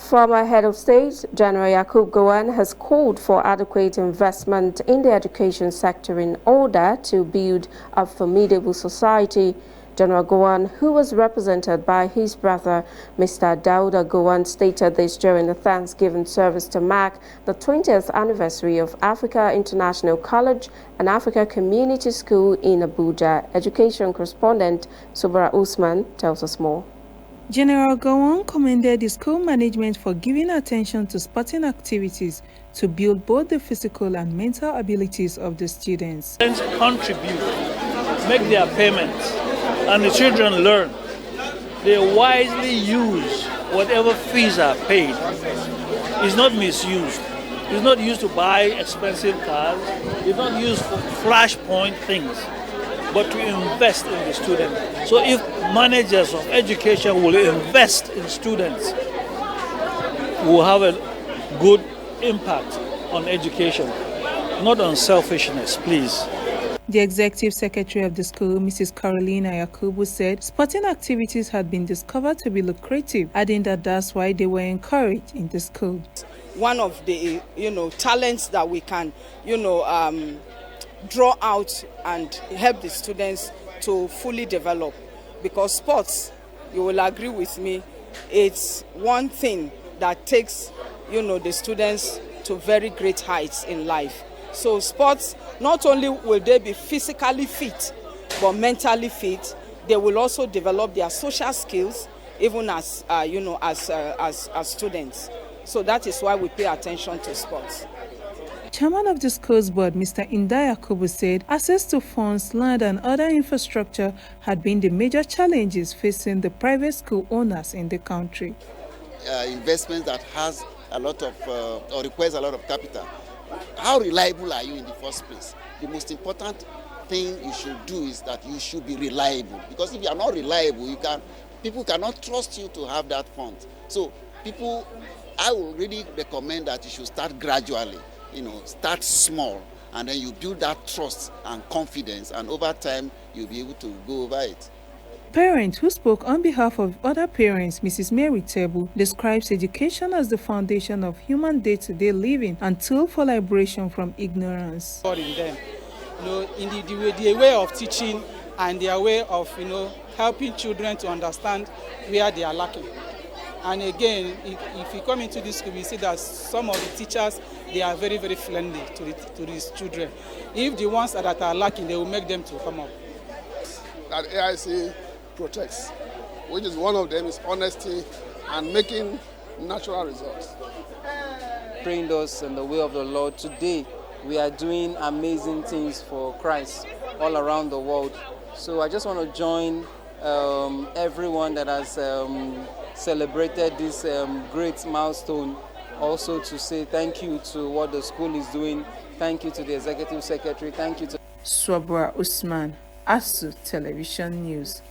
Former head of state, General Yakubu Gowon, has called for adequate investment in the education sector in order to build a formidable society. General Gowon, who was represented by his brother, Mr. Dauda Gowon, stated this during the Thanksgiving service to mark the 20th anniversary of Africa International College and Africa Community School in Abuja. Education correspondent Sobara Usman tells us more. General Gowon commended the school management for giving attention to sporting activities to build both the physical and mental abilities of the students. Parents contribute, make their payments, and the children learn. They wisely use whatever fees are paid. It's not misused. It's not used to buy expensive cars. It's not used for flashpoint things, but to invest in the student. So if managers of education will invest in students, will have a good impact on education, not on selfishness, please. The executive secretary of the school, Mrs. Carolina Yakubu, said sporting activities had been discovered to be lucrative, adding that that's why they were encouraged in the school. One of the talents that we can draw out and help the students to fully develop, because sports, you will agree with me, it's one thing that takes the students to very great heights in life. So sports, not only will they be physically fit but mentally fit, they will also develop their social skills even as students. So that is why we pay attention to sports. Chairman of the school's board, Mr. Yakubu, said access to funds, land and other infrastructure had been the major challenges facing the private school owners in the country. Investment that has a lot of, or requires a lot of capital. How reliable are you in the first place? The most important thing you should do is that you should be reliable. Because if you are not reliable, people cannot trust you to have that fund. So I would really recommend that you should start gradually. Start small, and then you build that trust and confidence, and over time you'll be able to go over it. Parent who spoke on behalf of other parents, Mrs. Mary Tebu, describes education as the foundation of human day-to-day living and tool for liberation from ignorance. In them, in the way of teaching and their way of helping children to understand where they are lacking. And again, if you come into this school, we see that some of the teachers, they are very, very friendly to these children. If the ones that are lacking, they will make them to come up. That AIC protects, which is one of them, is honesty and making natural results. Trained us in the way of the Lord. Today, we are doing amazing things for Christ all around the world. So I just want to join everyone that has celebrated this great milestone, also to say thank you to what the school is doing. Thank you to the executive secretary. Thank you to Sobara Usman, ASU Television News.